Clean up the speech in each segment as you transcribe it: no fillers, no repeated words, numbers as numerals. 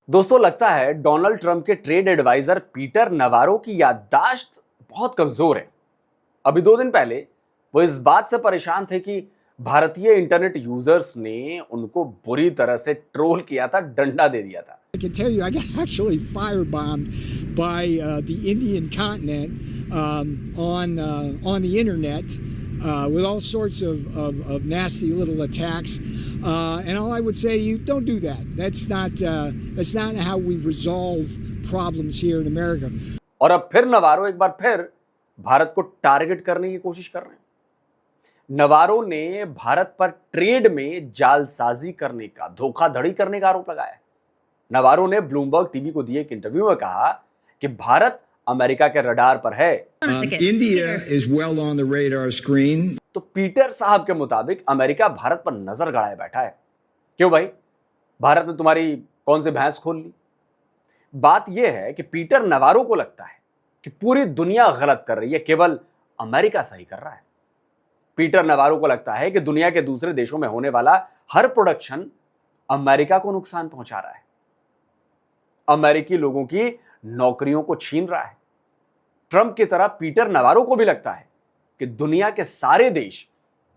दोस्तों, लगता है डोनाल्ड ट्रंप के ट्रेड एडवाइजर पीटर नवारो की याददाश्त बहुत कमजोर है। अभी 2 दिन पहले वो इस बात से परेशान थे कि भारतीय इंटरनेट यूजर्स ने उनको बुरी तरह से ट्रोल किया था, डंडा दे दिया था। I can tell you, I got actually firebombed by the Indian continent on the internet with all sorts of nasty little attacks. And all I would say to you, don't do that. That's not how we resolve problems here in America. और अब फिर नवारो एक बार फिर भारत को target करने की कोशिश कर रहे हैं। नवारो ने भारत पर ट्रेड में जालसाजी करने का, धोखाधड़ी करने का आरोप लगाया है। नवारो ने ब्लूमबर्ग टीवी को दिए एक इंटरव्यू में कहा कि भारत अमेरिका के रडार पर है। India is well on the radar screen. तो पीटर साहब के मुताबिक अमेरिका भारत पर नजर गड़ाए बैठा है। क्यों भाई, भारत ने तुम्हारी कौन सी भैंस खोल ली? बात यह है कि पीटर नवारो को लगता है कि पूरी दुनिया गलत कर रही है, केवल अमेरिका सही कर रहा है। पीटर नवारो को लगता है कि दुनिया के दूसरे देशों में होने वाला हर प्रोडक्शन अमेरिका को नुकसान पहुंचा रहा है, अमेरिकी लोगों की नौकरियों को छीन रहा है। ट्रंप की तरह पीटर नवारो को भी लगता है कि दुनिया के सारे देश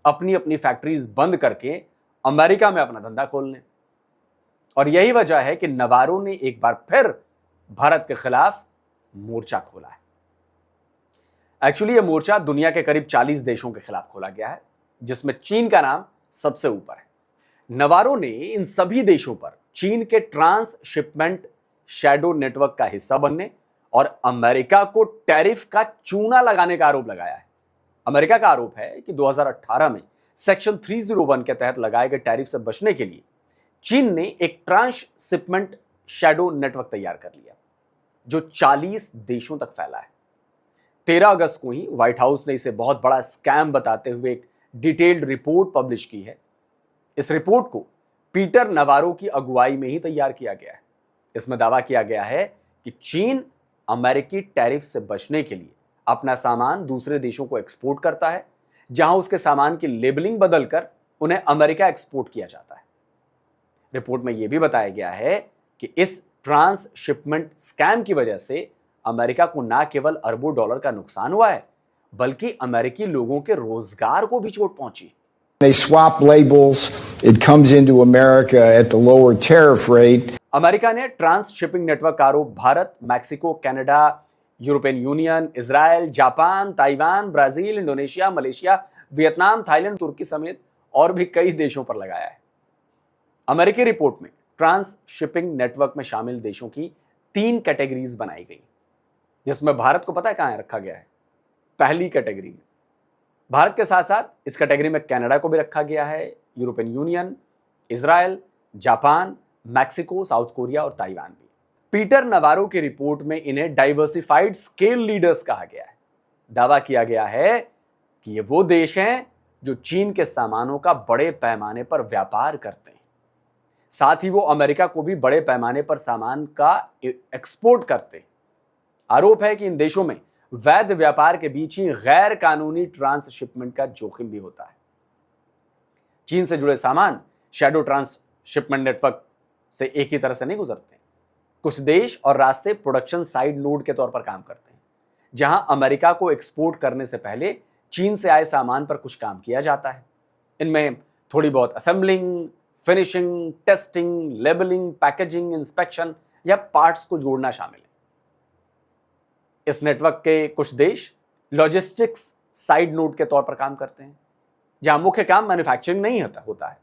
अपनी अपनी फैक्ट्रीज बंद करके अमेरिका में अपना धंधा खोल लें। और यही वजह है कि नवारो ने एक बार फिर भारत के खिलाफ मोर्चा खोला है। एक्चुअली यह मोर्चा दुनिया के करीब 40 देशों के खिलाफ खोला गया है, जिसमें चीन का नाम सबसे ऊपर है। नवारो ने इन सभी देशों पर चीन के ट्रांसशिपमेंट शैडो नेटवर्क का हिस्सा बनने और अमेरिका को टैरिफ का चूना लगाने का आरोप लगाया है। अमेरिका का आरोप है कि 2018 में सेक्शन 301 के तहत लगाए गए टैरिफ से बचने के लिए चीन ने एक ट्रांसशिपमेंट शैडो नेटवर्क तैयार कर लिया, जो 40 देशों तक फैला है। 13 अगस्त को ही व्हाइट हाउस ने इसे बहुत बड़ा स्कैम बताते हुए एक डिटेल्ड रिपोर्ट पब्लिश की है। इस रिपोर्ट को पीटर नवारो की अगुवाई में ही तैयार किया गया है। इसमें दावा किया गया है कि चीन अमेरिकी टैरिफ से बचने के लिए अपना सामान दूसरे देशों को एक्सपोर्ट करता है, जहां उसके सामान की लेबलिंग बदलकर उन्हें अमेरिका एक्सपोर्ट किया जाता है। रिपोर्ट में यह भी बताया गया है कि इस ट्रांसशिपमेंट स्कैम की वजह से अमेरिका को न केवल अरबों डॉलर का नुकसान हुआ है, बल्कि अमेरिकी लोगों के रोजगार को भी चोट पहुंची। They swap labels. It comes into America at the lower tariff rate. America ने ट्रांसशिपिंग नेटवर्क का आरोप Bharat, Mexico, Canada, European Union, Israel, Japan, Taiwan, Brazil, Indonesia, Malaysia, Vietnam, Thailand, तुर्की समेत और भी कई देशों पर लगाया है। अमेरिकी रिपोर्ट में ट्रांसशिपिंग नेटवर्क में शामिल देशों की 3 कैटेगरीज बनाई गई, जिसमें भारत को पता है कहां रखा गया है? पहली कैटेगरी में। भारत के साथ साथ इस कैटेगरी में कनाडा को भी रखा गया है, European Union, Israel, Japan, Mexico, south Korea और ताइवान भी। पीटर नवारो की रिपोर्ट में इन्हें डाइवर्सिफाइड स्केल लीडर्स कहा गया है। दावा किया गया है कि ये वो देश हैं जो चीन के सामानों का बड़े पैमाने पर व्यापार करते हैं, साथ ही वो अमेरिका को भी बड़े पैमाने पर सामान का एक्सपोर्ट करते हैं। आरोप है कि इन देशों में वैध व्यापार के बीच ही गैर कानूनी ट्रांसशिपमेंट का जोखिम भी होता है। चीन से जुड़े सामान शैडो ट्रांसशिपमेंट नेटवर्क से एक ही तरह से नहीं गुजरते। कुछ देश और रास्ते प्रोडक्शन साइड नोड के तौर पर काम करते हैं, जहां अमेरिका को एक्सपोर्ट करने से पहले चीन से आए सामान पर कुछ काम किया जाता है। इनमें थोड़ी बहुत assembling, finishing, testing, labelling, packaging, inspection या पार्ट्स को जोड़ना शामिल है। इस नेटवर्क के कुछ देश लॉजिस्टिक्स साइड नोड के तौर पर काम करते हैं, जहां मुख्य काम मैन्युफैक्चरिंग नहीं होता है,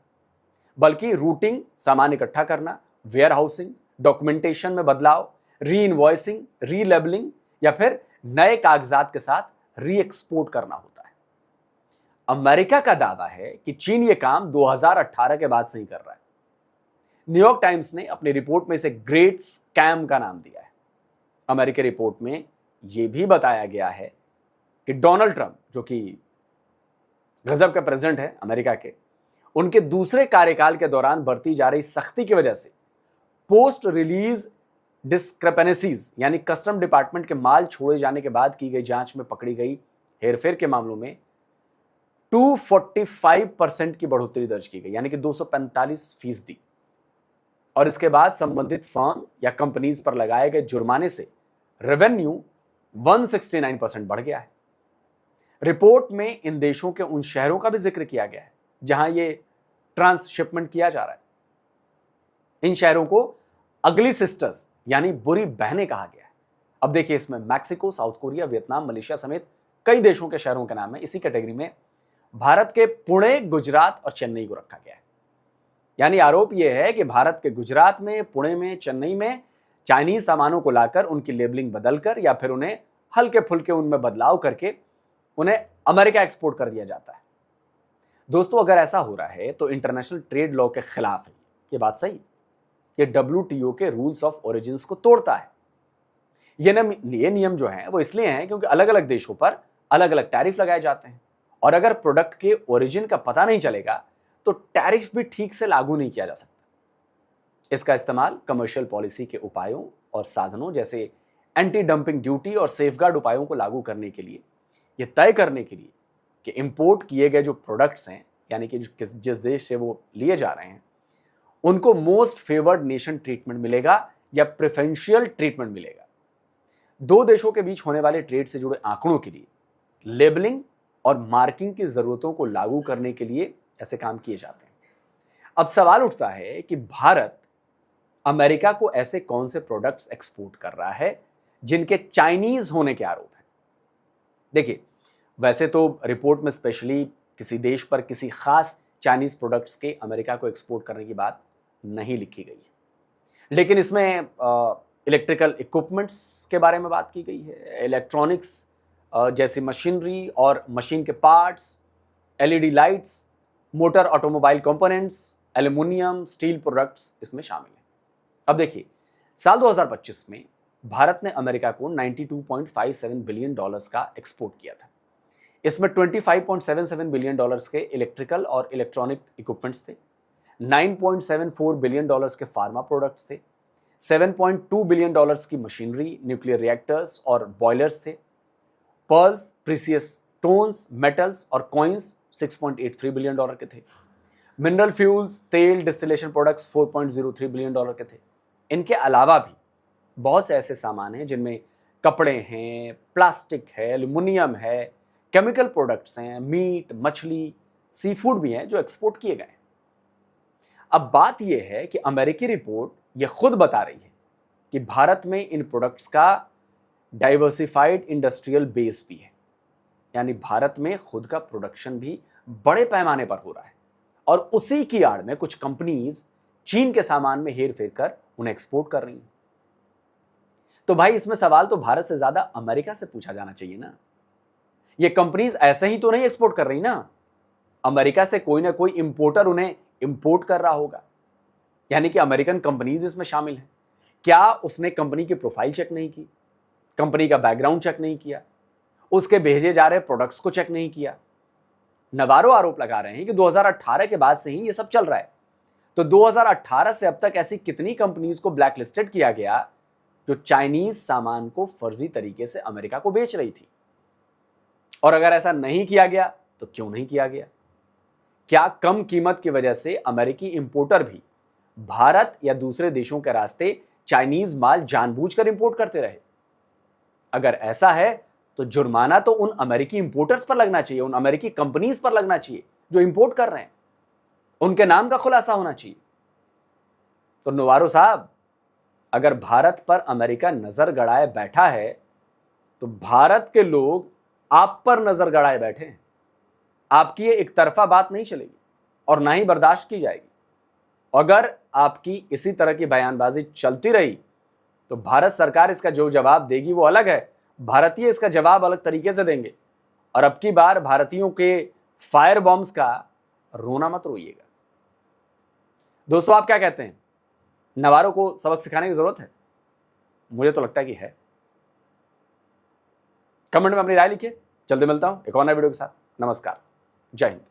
बल्कि रूटिंग, सामान इकट्ठा करना, वेयर हाउसिंग, डॉक्यूमेंटेशन में बदलाव, री इनवॉइसिंग, री लेबलिंग या फिर नए कागजात के साथ री एक्सपोर्ट करना होता है। अमेरिका का दावा है कि चीन ये काम 2018 के बाद से ही कर रहा है। न्यूयॉर्क टाइम्स ने अपनी रिपोर्ट में इसे ग्रेट स्कैम का नाम दिया है। अमेरिकी रिपोर्ट में यह भी बताया गया है कि डोनाल्ड ट्रंप, जो कि गजब के प्रेसिडेंट है अमेरिका के, उनके दूसरे कार्यकाल के दौरान बरती जा रही सख्ती की वजह से पोस्ट रिलीज डिस्क्रिपेंसीज यानी कस्टम डिपार्टमेंट के माल छोड़े जाने के बाद की गई जांच में पकड़ी गई हेरफेर के मामलों में 245% की बढ़ोतरी दर्ज की गई, यानी कि 245%। और इसके बाद संबंधित फर्म या कंपनीज पर लगाए गए जुर्माने से रेवेन्यू 169% बढ़ गया है। रिपोर्ट में इन देशों के उन शहरों का भी जिक्र किया गया है जहां ये ट्रांसशिपमेंट किया जा रहा है। इन शहरों को अगली सिस्टर्स यानी बुरी बहनें कहा गया है। अब देखिए, इसमें Mexico, south Korea, Vietnam, Malaysia समेत कई देशों के शहरों के नाम है। इसी कैटेगरी में भारत के पुणे, गुजरात और चेन्नई को रखा गया है। यानी आरोप यह है कि भारत के गुजरात में, पुणे में, चेन्नई में चाइनीज सामानों को लाकर उनकी लेबलिंग बदलकर या फिर उन्हें हल्के फुल्के उनमें बदलाव करके उन्हें अमेरिका एक्सपोर्ट कर दिया जाता है। दोस्तों, अगर ऐसा हो रहा है तो इंटरनेशनल ट्रेड लॉ के खिलाफ है। ये बात सही, ये WTO के रूल्स ऑफ ओरिजिन्स को तोड़ता है। ये नियम जो हैं वो इसलिए हैं क्योंकि अलग अलग देशों पर अलग अलग टैरिफ लगाए जाते हैं, और अगर प्रोडक्ट के ओरिजिन का पता नहीं चलेगा तो टैरिफ भी ठीक से लागू नहीं किया जा सकता। इसका इस्तेमाल कमर्शियल पॉलिसी के उपायों और साधनों जैसे एंटी डंपिंग ड्यूटी और सेफगार्ड उपायों को लागू करने के लिए, यह तय करने के लिए कि इंपोर्ट किए गए जो प्रोडक्ट्स हैं, यानी कि जिस देश से वो लिए जा रहे हैं, उनको मोस्ट फेवर्ड नेशन ट्रीटमेंट मिलेगा या प्रेफरेंशियल ट्रीटमेंट मिलेगा। दो देशों के बीच होने वाले ट्रेड से जुड़े आंकड़ों के लिए लेबलिंग और मार्किंग की जरूरतों को लागू करने के लिए ऐसे काम किए जाते हैं। अब सवाल उठता है कि भारत अमेरिका को ऐसे कौन से प्रोडक्ट्स एक्सपोर्ट कर रहा है जिनके चाइनीज होने के आरोप हैं। देखिए, वैसे तो रिपोर्ट में स्पेशली किसी देश पर किसी खास चाइनीज प्रोडक्ट्स के अमेरिका को एक्सपोर्ट करने की बात नहीं लिखी गई है, लेकिन इसमें इलेक्ट्रिकल इक्विपमेंट्स के बारे में बात की गई है। इलेक्ट्रॉनिक्स जैसी मशीनरी और मशीन के parts, LED lights, motor automobile components, aluminium, steel products इसमें शामिल हैं। अब देखिए, साल 2025 में भारत ने अमेरिका को $92.57 बिलियन का एक्सपोर्ट किया था। इसमें $25.77 बिलियन के इलेक्ट्रिकल और इलेक्ट्रॉनिक इक्विपमेंट्स थे, $9.74 बिलियन के फार्मा प्रोडक्ट्स थे, $7.2 बिलियन की मशीनरी, न्यूक्लियर रिएक्टर्स और बॉयलर्स थे, पर्ल्स, प्रीसियस स्टोन्स, मेटल्स और कॉइन्स $6.83 बिलियन के थे, मिनरल फ्यूल्स, तेल, डिस्टिलेशन प्रोडक्ट्स $4.03 बिलियन के थे। इनके अलावा भी बहुत से ऐसे सामान हैं जिनमें कपड़े हैं, प्लास्टिक है, एल्युमिनियम है, केमिकल प्रोडक्ट्स हैं, मीट, मछली, सी फूड भी हैं जो एक्सपोर्ट किए गए। अब बात यह है कि अमेरिकी रिपोर्ट यह खुद बता रही है कि भारत में इन प्रोडक्ट्स का डाइवर्सिफाइड इंडस्ट्रियल बेस भी है, यानी भारत में खुद का प्रोडक्शन भी बड़े पैमाने पर हो रहा है, और उसी की आड़ में कुछ कंपनीज चीन के सामान में हेर फेर कर उन्हें एक्सपोर्ट कर रही हैं। तो भाई, इसमें सवाल तो भारत से ज्यादा अमेरिका से पूछा जाना चाहिए ना। ये कंपनीज ऐसे ही तो नहीं एक्सपोर्ट कर रही ना, अमेरिका से कोई ना कोई इंपोर्टर उन्हें इंपोर्ट कर रहा होगा, यानी कि अमेरिकन कंपनीज इसमें शामिल है। क्या उसने कंपनी की प्रोफाइल चेक नहीं की, कंपनी का बैकग्राउंड चेक नहीं किया, उसके भेजे जा रहे प्रोडक्ट्स को चेक नहीं किया? नवारो आरोप लगा रहे हैं कि 2018 के बाद से ही ये सब चल रहा है। तो 2018 से अब तक ऐसी कितनी कंपनीज को ब्लैकलिस्टेड किया गया जो चाइनीज सामान को फर्जी तरीके से अमेरिका को बेच रही थी? और अगर ऐसा नहीं किया गया तो क्यों नहीं किया गया? क्या कम कीमत की वजह से अमेरिकी इंपोर्टर भी भारत या दूसरे देशों के रास्ते चाइनीज माल जानबूझकर इंपोर्ट करते रहे? अगर ऐसा है तो जुर्माना तो उन अमेरिकी इंपोर्टर्स पर लगना चाहिए, उन अमेरिकी कंपनीज पर लगना चाहिए जो इंपोर्ट कर रहे हैं, उनके नाम का खुलासा होना चाहिए। तो नवारो साहब, अगर भारत पर अमेरिका नजर गड़ाए बैठा है तो भारत के लोग आप पर नजर गड़ाए बैठे हैं। आपकी ये एक तरफा बात नहीं चलेगी और ना ही बर्दाश्त की जाएगी। अगर आपकी इसी तरह की बयानबाजी चलती रही तो भारत सरकार इसका जो जवाब देगी वो अलग है, भारतीय इसका जवाब अलग तरीके से देंगे। और अब की बार भारतीयों के फायर बॉम्ब्स का रोना मत रोइएगा। दोस्तों, आप क्या कहते हैं? नवारो को सबक सिखाने की जरूरत है? मुझे तो लगता है कि है। कमेंट में अपनी राय लिखिए। जल्दी मिलता हूं एक और नए वीडियो के साथ। नमस्कार, जय हिंद।